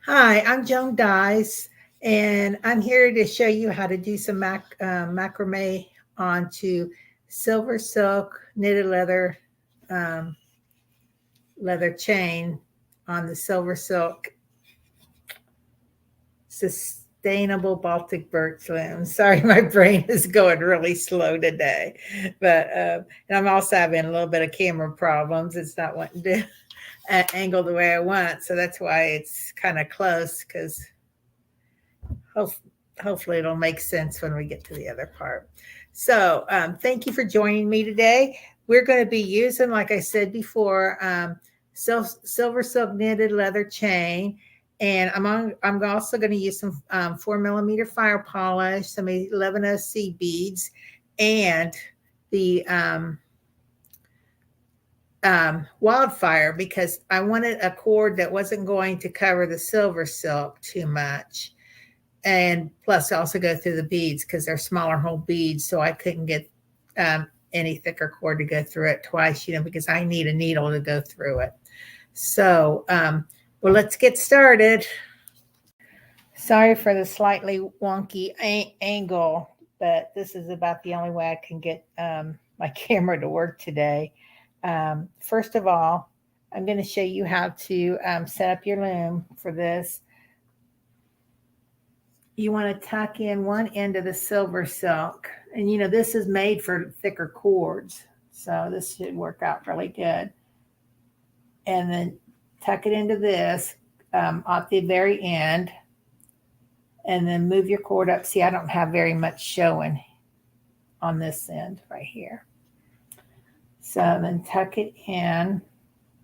Hi, I'm Joan Dice, and I'm here to show you how to do some macrame onto silver silk knitted um, leather chain on the silver silk sustainable Baltic Birch loom. Sorry, my brain is going really slow today, but and I'm also having a little bit of camera problems. It's not wanting to angle the way I want, so that's why it's kind of close because Hope, hopefully it'll make sense when we get to the other part. So thank you for joining me today. We're going to be using, like I said before, silver silk knitted leather chain. And I'm also going to use some 4 millimeter fire polish, some 11OC beads, and the wildfire because I wanted a cord that wasn't going to cover the silver silk too much, and plus also go through the beads because they're smaller hole beads, so I couldn't get any thicker cord to go through it twice, because I need a needle to go through it. So well, let's get started. Sorry for the slightly wonky angle, but this is about the only way I can get my camera to work today. First of all, I'm going to show you how to set up your loom for this. You want to tuck in one end of the silver silk, and this is made for thicker cords, so this should work out really good. And then tuck it into this at the very end, and then move your cord up. See, I don't have very much showing on this end right here. So then tuck it in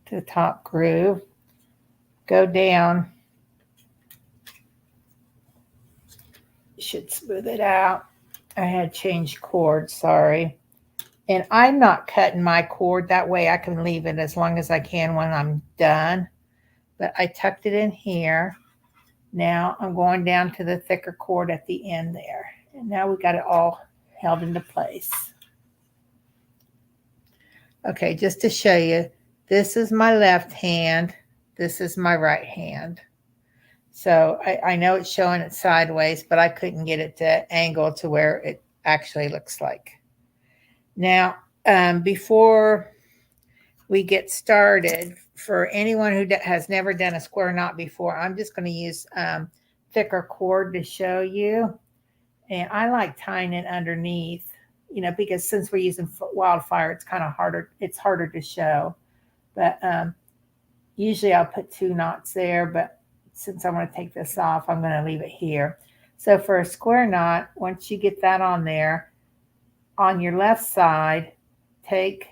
to the top groove, go down. Should smooth it out. I had changed cord, sorry. And I'm not cutting my cord, that way I can leave it as long as I can when I'm done. But I tucked it in here. Now I'm going down to the thicker cord at the end there. And now we got it all held into place. Okay, just to show you, this is my left hand, this is my right hand. So I know it's showing it sideways, but I couldn't get it to angle to where it actually looks like. Now, before we get started, for anyone who has never done a square knot before, I'm just going to use thicker cord to show you. And I like tying it underneath, because since we're using wildfire, it's kind of harder. It's harder to show. But usually I'll put 2 knots there, but since I'm going to take this off, I'm going to leave it here. So for a square knot, once you get that on there, on your left side, take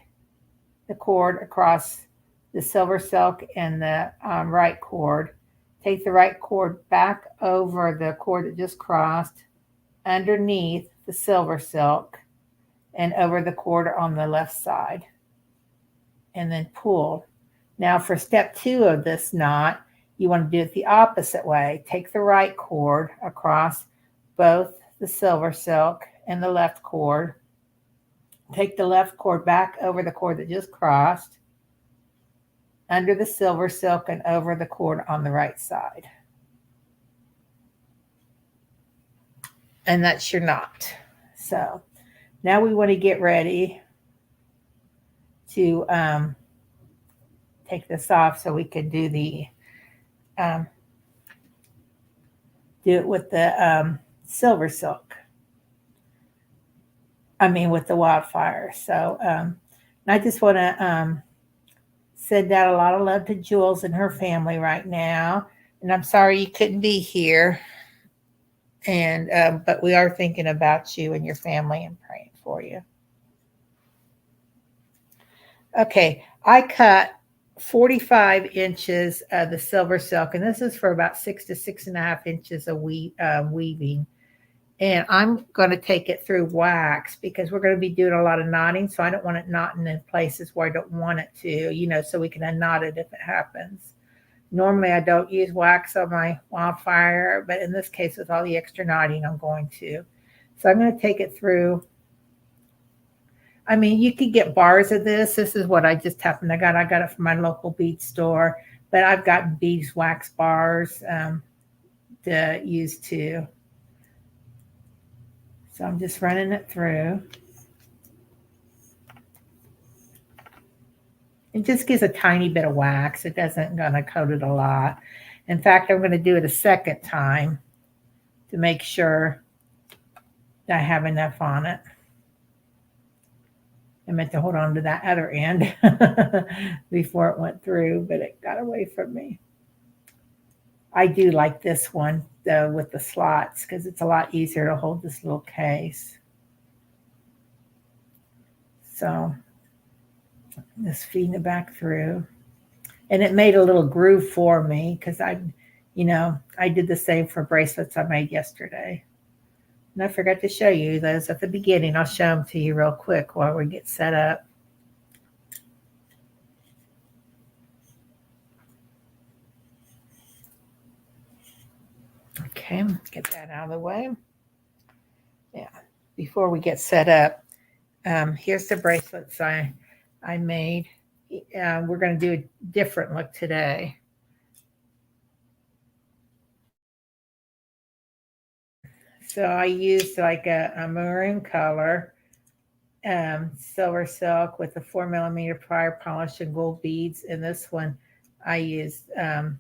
the cord across the silver silk and the right cord. Take the right cord back over the cord that just crossed, underneath the silver silk, and over the cord on the left side. And then pull. Now for step 2 of this knot, you want to do it the opposite way. Take the right cord across both the silver silk and the left cord. Take the left cord back over the cord that just crossed, under the silver silk and over the cord on the right side. And that's your knot. So now we want to get ready to take this off so we can do the do it with the silver silk. With the wildfire. So I just want to send out a lot of love to Jules and her family right now. And I'm sorry you couldn't be here. And but we are thinking about you and your family and praying for you. Okay, I cut 45 inches of the silver silk, and this is for about 6 to 6.5 inches of weaving. And I'm going to take it through wax because we're going to be doing a lot of knotting. So I don't want it knotting in places where I don't want it to, so we can unknot it if it happens. Normally I don't use wax on my wildfire, but in this case with all the extra knotting, I'm going to. So I'm going to take it through. You could get bars of this. This is what I just happened. I got it from my local bead store, but I've got beeswax bars to use too. So I'm just running it through. It just gives a tiny bit of wax. It doesn't gonna coat it a lot. In fact, I'm gonna do it a second time to make sure that I have enough on it. I meant to hold on to that other end before it went through, but it got away from me. I do like this one though with the slots because it's a lot easier to hold this little case. So I'm just feeding it back through. And it made a little groove for me because I did the same for bracelets I made yesterday. And I forgot to show you those at the beginning. I'll show them to you real quick while we get set up. Okay, get that out of the way. Yeah, before we get set up, here's the bracelets I made. We're going to do a different look today. So I used like a maroon color, SilverSilk with a 4mm plier polish and gold beads. And this one I used, I'm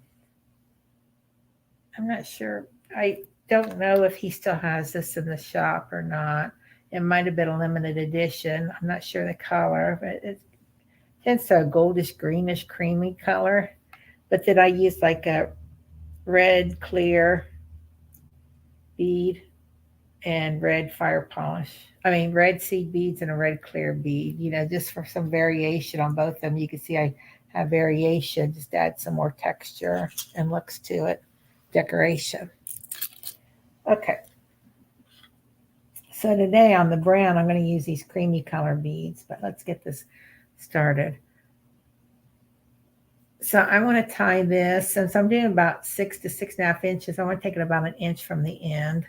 not sure. I don't know if he still has this in the shop or not. It might have been a limited edition. I'm not sure the color, but it's a goldish, greenish, creamy color. But then I used like a red clear bead and red fire polish. I mean, red seed beads and a red clear bead, just for some variation on both of them. You can see I have variation, just add some more texture and looks to it, decoration. Okay. So today on the brown, I'm going to use these creamy color beads, but let's get this started. So I want to tie this, since I'm doing about 6 to 6.5 inches, I want to take it about an inch from the end.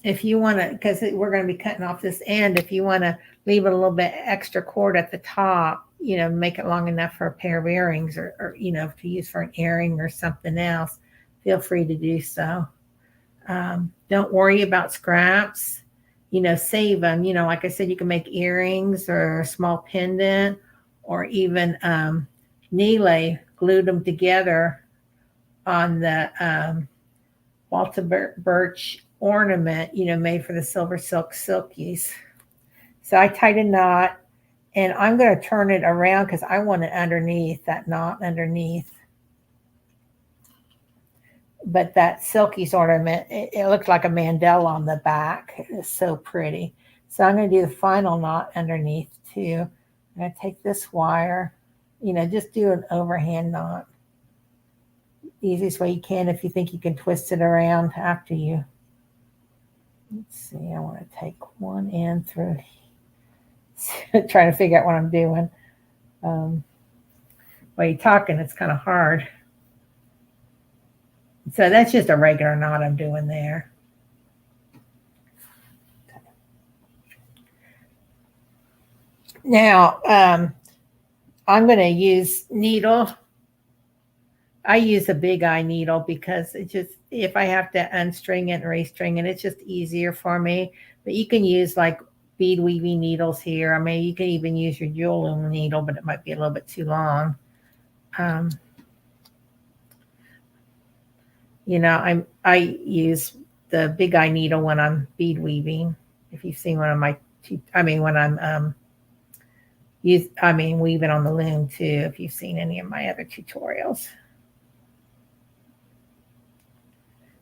If you want to, because we're going to be cutting off this end, if you want to leave it a little bit extra cord at the top, make it long enough for a pair of earrings or to use for an earring or something else, feel free to do so. Don't worry about scraps, save them. Like I said, you can make earrings or a small pendant or even Neeley glued them together on the Baltic Birch ornament, made for the SilverSilk silkies. So I tied a knot and I'm going to turn it around because I want it underneath, that knot underneath. But that silkies ornament, it looks like a mandala on the back. It's so pretty. So I'm going to do the final knot underneath too. I'm going to take this wire, just do an overhand knot. Easiest way you can if you think you can twist it around after you. Let's see, I want to take one end through, trying to figure out what I'm doing. While you're talking, it's kind of hard. So that's just a regular knot I'm doing there. Now, I'm going to use needle. I use a big eye needle because it just, if I have to unstring it and restring it, it's just easier for me. But you can use like bead weaving needles here. I mean, you can even use your jewel loom needle, but it might be a little bit too long. I use the big eye needle when I'm bead weaving. If you've seen one of my, when I'm weaving on the loom too, if you've seen any of my other tutorials.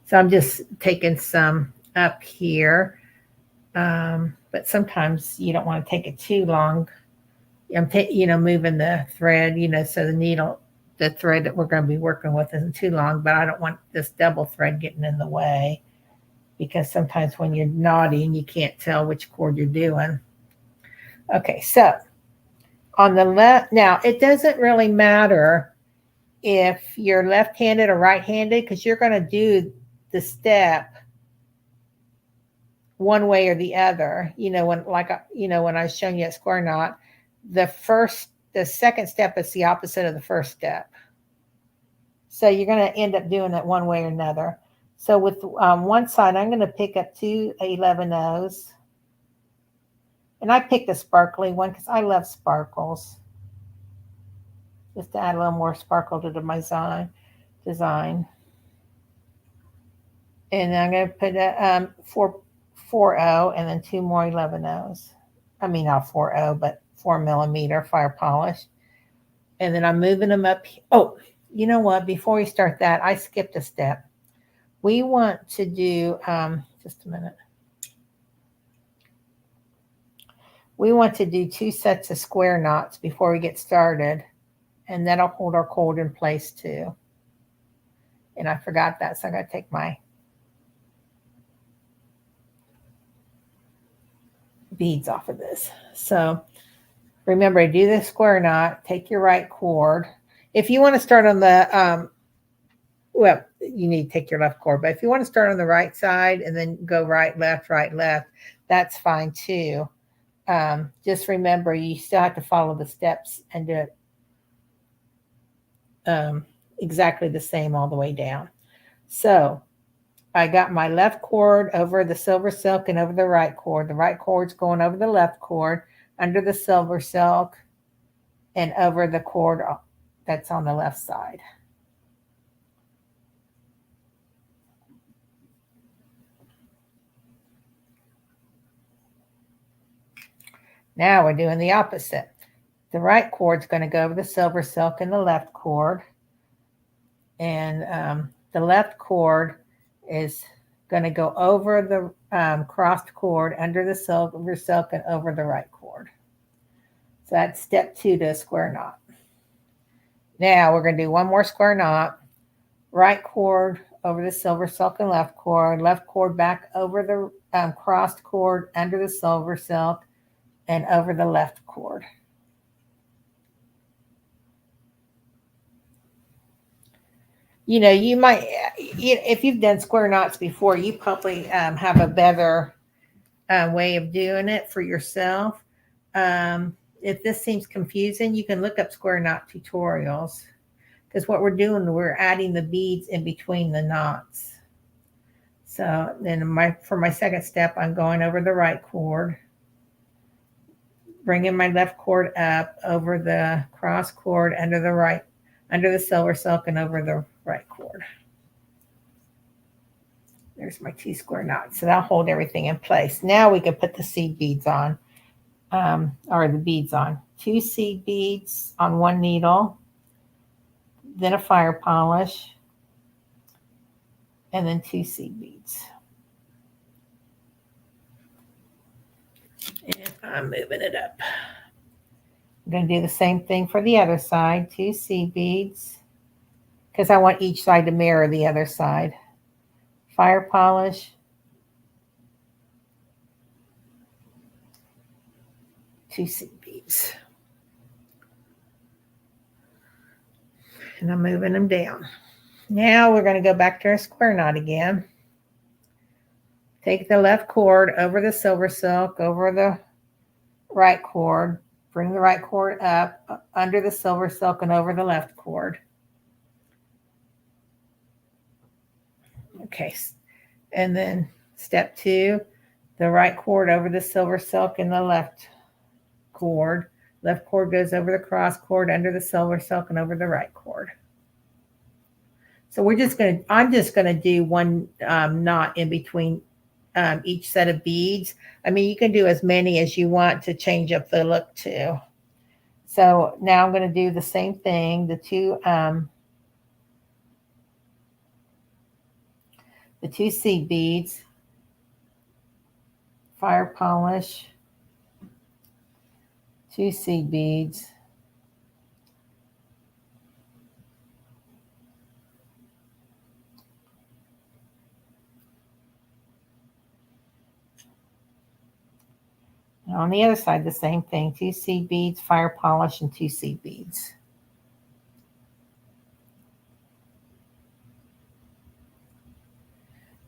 So I'm just taking some up here, but sometimes you don't want to take it too long. I'm moving the thread, so the thread that we're going to be working with isn't too long, but I don't want this double thread getting in the way because sometimes when you're knotting, you can't tell which cord you're doing. Okay, so on the left, now it doesn't really matter if you're left-handed or right-handed because you're going to do the step one way or the other. When I was showing you a square knot, the first the second step is the opposite of the first step. So you're going to end up doing it one way or another. So with one side, I'm going to pick up 2 11-0s. And I picked a sparkly one because I love sparkles. Just to add a little more sparkle to my design. And I'm going to put a 4-0 and then 2 more 11-0s. I mean, not 4-0, but 4mm fire polish. And then I'm moving them up. Oh, you know what? Before we start that, I skipped a step. We want to do, just a minute. We want to do 2 sets of square knots before we get started. And that'll hold our cord in place too. And I forgot that, so I got to take my beads off of this. So remember, do the square knot, take your right cord. If you want to start on the, well, you need to take your left cord, but if you want to start on the right side and then go right, left, that's fine too. Just remember, you still have to follow the steps and do it exactly the same all the way down. So I got my left cord over the SilverSilk and over the right cord. The right cord's going over the left cord, under the SilverSilk, and over the cord that's on the left side. Now we're doing the opposite. The right cord's going to go over the SilverSilk and the left cord. And the left cord is going to go over the crossed cord, under the SilverSilk, and over the right cord. So that's step 2 to a square knot. Now we're going to do one more square knot. Right cord over the SilverSilk and left cord back over the crossed cord, under the SilverSilk, and over the left cord. You know, you might, if you've done square knots before, you probably have a better way of doing it for yourself. If this seems confusing, you can look up square knot tutorials, because what we're doing, we're adding the beads in between the knots. So then for my second step, I'm going over the right cord, bringing my left cord up over the cross cord, under the SilverSilk, and over the right cord. There's my 2 square knots. So that'll hold everything in place. Now we can put the seed beads on, or the beads on. 2 seed beads on one needle, then a fire polish, and then 2 seed beads. And I'm moving it up. I'm going to do the same thing for the other side. 2 seed beads, because I want each side to mirror the other side. Fire polish, 2 seed beads. And I'm moving them down. Now we're going to go back to our square knot again. Take the left cord over the SilverSilk, over the right cord. Bring the right cord up, under the SilverSilk, and over the left cord. Okay, and then step 2, the right cord over the SilverSilk and the left cord. Left cord goes over the cross cord, under the SilverSilk, and over the right cord. So I'm just gonna do one knot in between each set of beads. I mean, you can do as many as you want to change up the look too. So now I'm going to do the same thing. The two seed beads, fire polish, 2 seed beads, and on the other side, the same thing, 2 seed beads, fire polish, and 2 seed beads.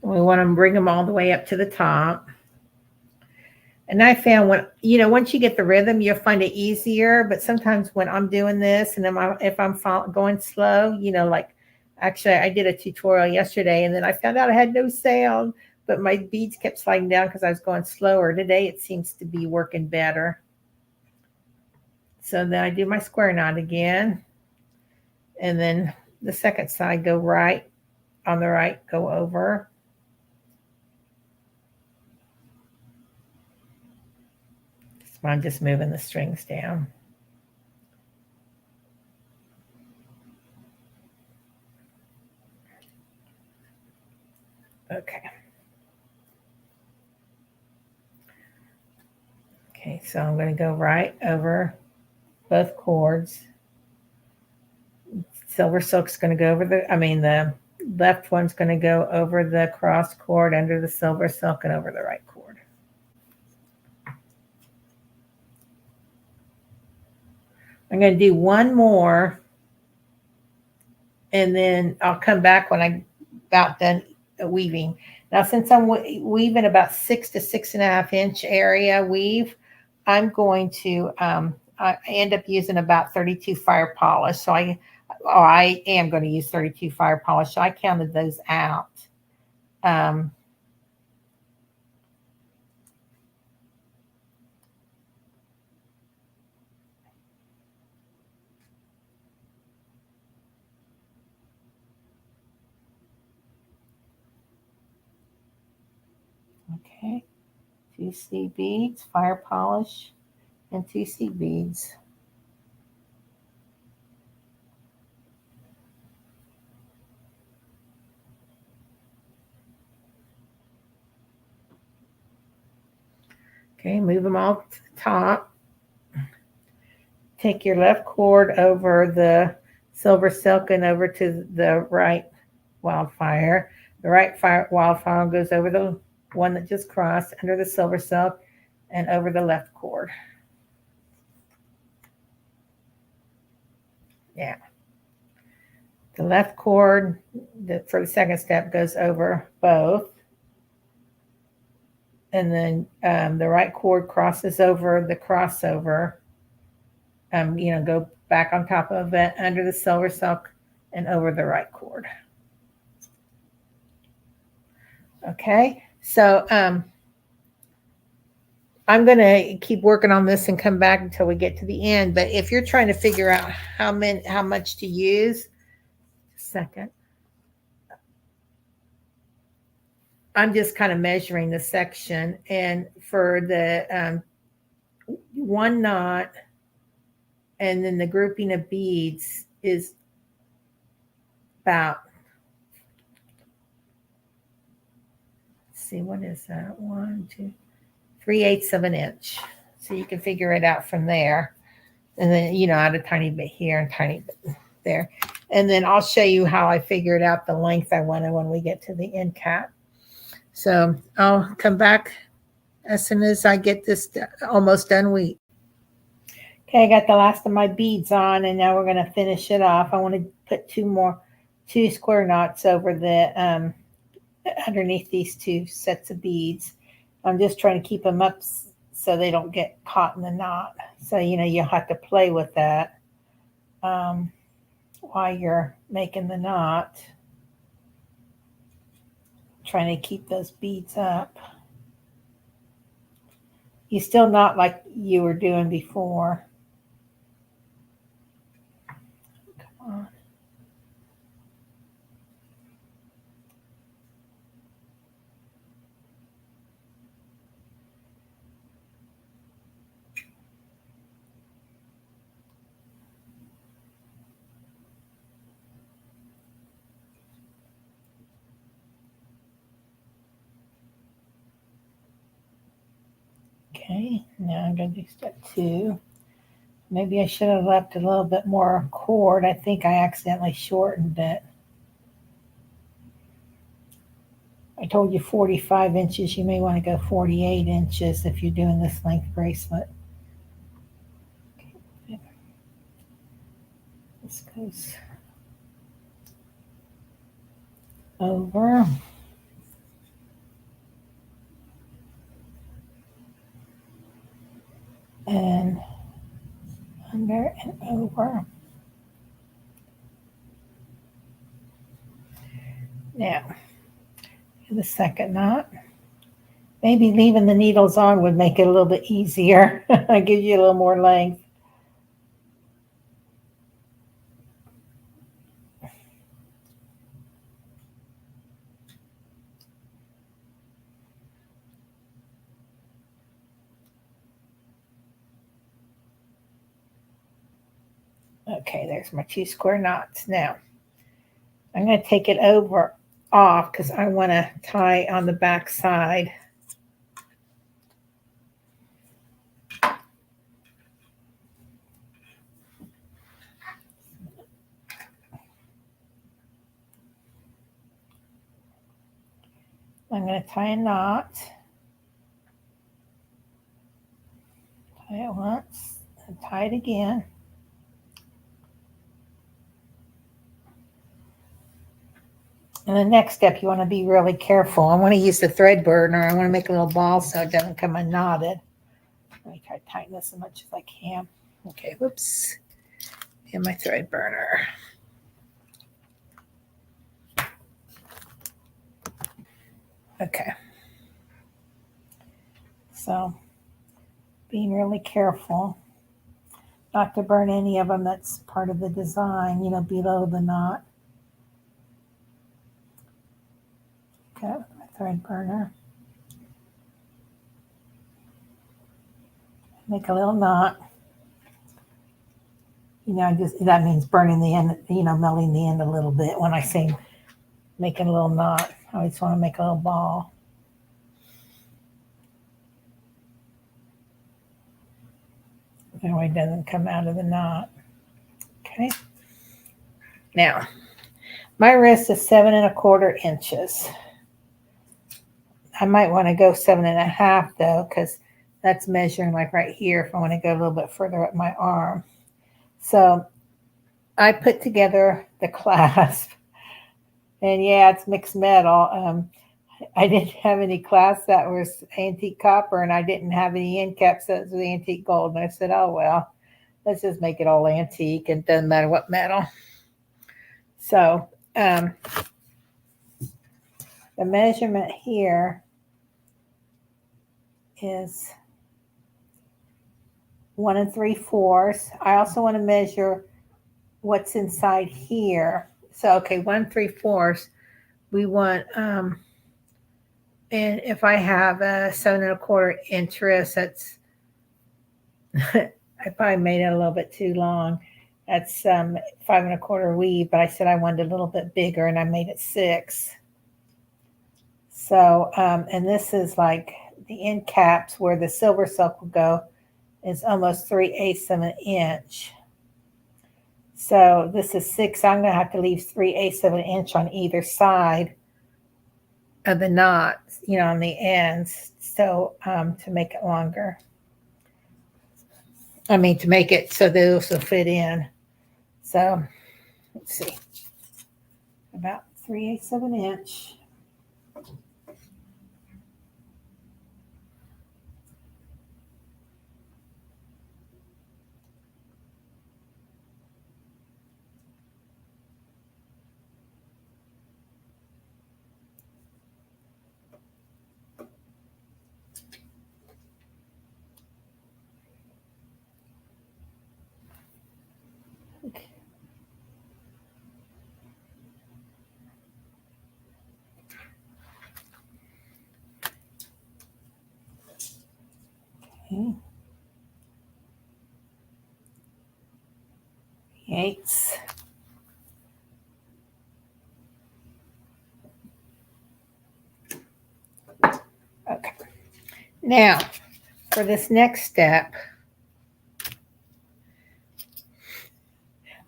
And we want to bring them all the way up to the top. And I found when, you know, once you get the rhythm, you'll find it easier. But sometimes when I'm doing this and if I'm going slow, you know, like actually I did a tutorial yesterday and then I found out I had no sound, but my beads kept sliding down because I was going slower. Today it seems to be working better. So then I do my square knot again. And then the second side, go right, on the right, go over. So I'm just moving the strings down. Okay. Okay, so I'm going to go right over both cords. SilverSilk's going to go over the left one's going to go over the cross cord under the SilverSilk and over the right cord. I'm going to do one more and then I'll come back when I'm about done weaving. Now, since I'm weaving about 6 to 6.5 inch area weave, I'm going to, I end up using about 32 fire polish. So I am going to use 32 fire polish. So I counted those out. Okay, 2C beads, fire polish, and 2C beads. Okay, move them all to the top. Take your left cord over the SilverSilk and over to the right Wildfire. The right Wildfire goes over the one that just crossed under the SilverSilk and over the left cord. Yeah. The left cord for the second step goes over both. And then the right cord crosses over the crossover. You know, go back on top of it under the SilverSilk and over the right cord. Okay, so I'm going to keep working on this and come back until we get to the end. But if you're trying to figure out how much to use, second, I'm just kind of measuring the section. And for the one knot and then the grouping of beads is about, let's see, what is that? 1, 2, 3/8 of an inch. So you can figure it out from there. And then, you know, add a tiny bit here and tiny bit there. And then I'll show you how I figured out the length I wanted when we get to the end cap. So I'll come back as soon as I get this almost done weave. Okay, I got the last of my beads on and now we're going to finish it off. I want to put two square knots over the, underneath these 2 sets of beads. I'm just trying to keep them up so they don't get caught in the knot. So, you know, you'll have to play with that while you're making the knot. Trying to keep those beads up. You still knot like you were doing before. Come on. Okay, now I'm going to do step 2. Maybe I should have left a little bit more cord. I think I accidentally shortened it. I told you 45 inches. You may want to go 48 inches if you're doing this length bracelet. Okay. This goes over. and under and over. Now, the second knot. Maybe leaving the needles on would make it a little bit easier. Give you a little more length. Okay, there's my 2 square knots. Now, I'm going to take it over off because I want to tie on the back side. I'm going to tie a knot. Tie it once and tie it again. And the next step, you want to be really careful. I want to use the thread burner. I want to make a little ball so it doesn't come unknotted. Let me try to tighten this as much as I can. Okay, whoops. And my thread burner. Okay. So, being really careful not to burn any of them. That's part of the design, you know, below the knot. Okay, my thread burner. Make a little knot. You know, that means burning the end, you know, melting the end a little bit. When I say making a little knot, I always want to make a little ball. That way it doesn't come out of the knot. Okay. Now, my wrist is 7 1/4 inches. I might want to go 7 1/2 though, because that's measuring like right here if I want to go a little bit further up my arm. So I put together the clasp, and yeah, it's mixed metal. I didn't have any clasp that was antique copper, and I didn't have any end caps that was antique gold. And I said, oh, well, let's just make it all antique, and it doesn't matter what metal. So the measurement here is 1 3/4. I also want to measure what's inside here. So, okay, 1 3/4. We want, and if I have a 7 1/4 inch wrist, that's, I probably made it a little bit too long. That's 5 1/4 weave, but I said I wanted a little bit bigger, and I made it 6. So, and this is like the end caps where the SilverSilk will go is almost 3/8 of an inch. So this is 6. I'm going to have to leave 3/8 of an inch on either side of the knot, you know, on the ends. So to make it longer. I mean, to make it so those will fit in. So let's see, about 3/8 of an inch. Okay. 8. Okay. Now, for this next step,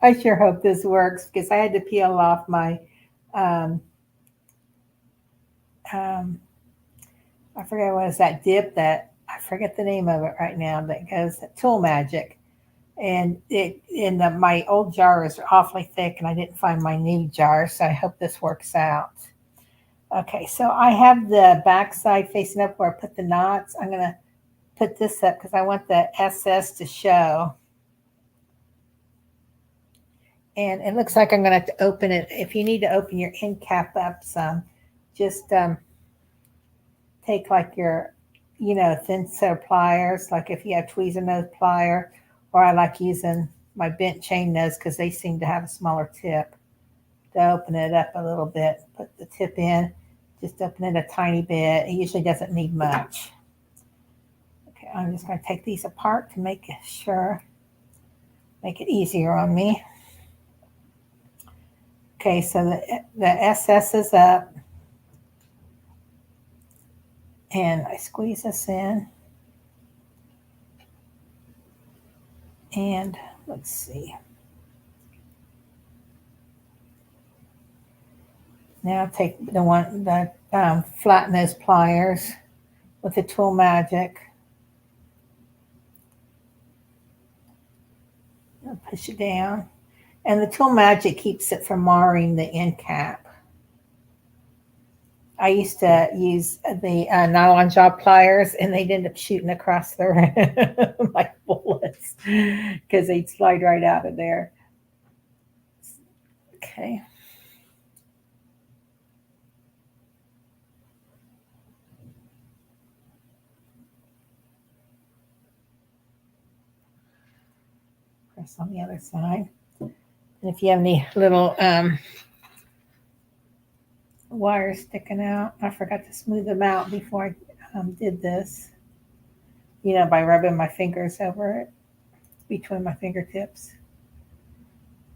I sure hope this works because I had to peel off my, I forget what is that dip that, I forget the name of it right now, that goes Tool Magic. And my old jar is awfully thick, and I didn't find my new jar, so I hope this works out. Okay, so I have the back side facing up where I put the knots. I'm going to put this up because I want the SS to show. And it looks like I'm going to have to open it. If you need to open your end cap up some, just take like your, thin set of pliers, like if you have tweezer nose plier, or I like using my bent chain nose because they seem to have a smaller tip, to open it up a little bit. Put the tip in, just open it a tiny bit. It usually doesn't need much. Okay, I'm just going to take these apart to make sure, make it easier on me. Okay, so the SS is up. And I squeeze this in. And let's see. Now take the flat nose pliers with the Tool Magic. I'll push it down. And the Tool Magic keeps it from marring the end cap. I used to use the nylon job pliers, and they'd end up shooting across the room like bullets because they'd slide right out of there. Okay. Press on the other side. And if you have any little wires sticking out, I forgot to smooth them out before I did this, by rubbing my fingers over it between my fingertips.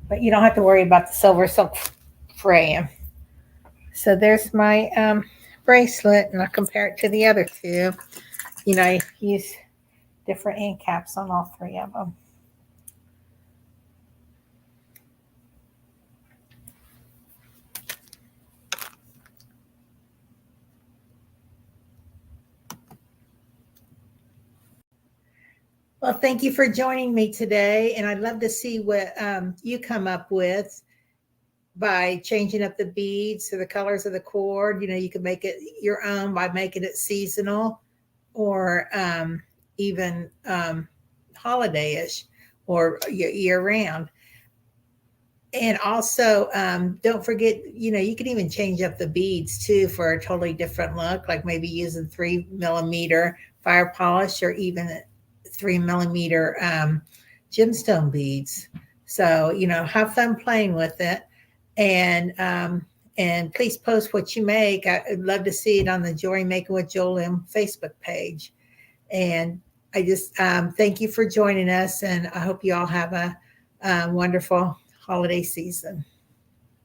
But you don't have to worry about the SilverSilk fraying. So there's my bracelet, and I'll compare it to the other two. I use different end caps on all three of them. Well, thank you for joining me today, and I'd love to see what you come up with by changing up the beads or the colors of the cord. You can make it your own by making it seasonal or even holiday-ish or year-round. And also, don't forget, you can even change up the beads too for a totally different look, like maybe using 3mm fire polish or even 3mm gemstone beads. So, have fun playing with it. And please post what you make. I'd love to see it on the Joy Making with Joel Loom Facebook page. And I just thank you for joining us, and I hope you all have a wonderful holiday season.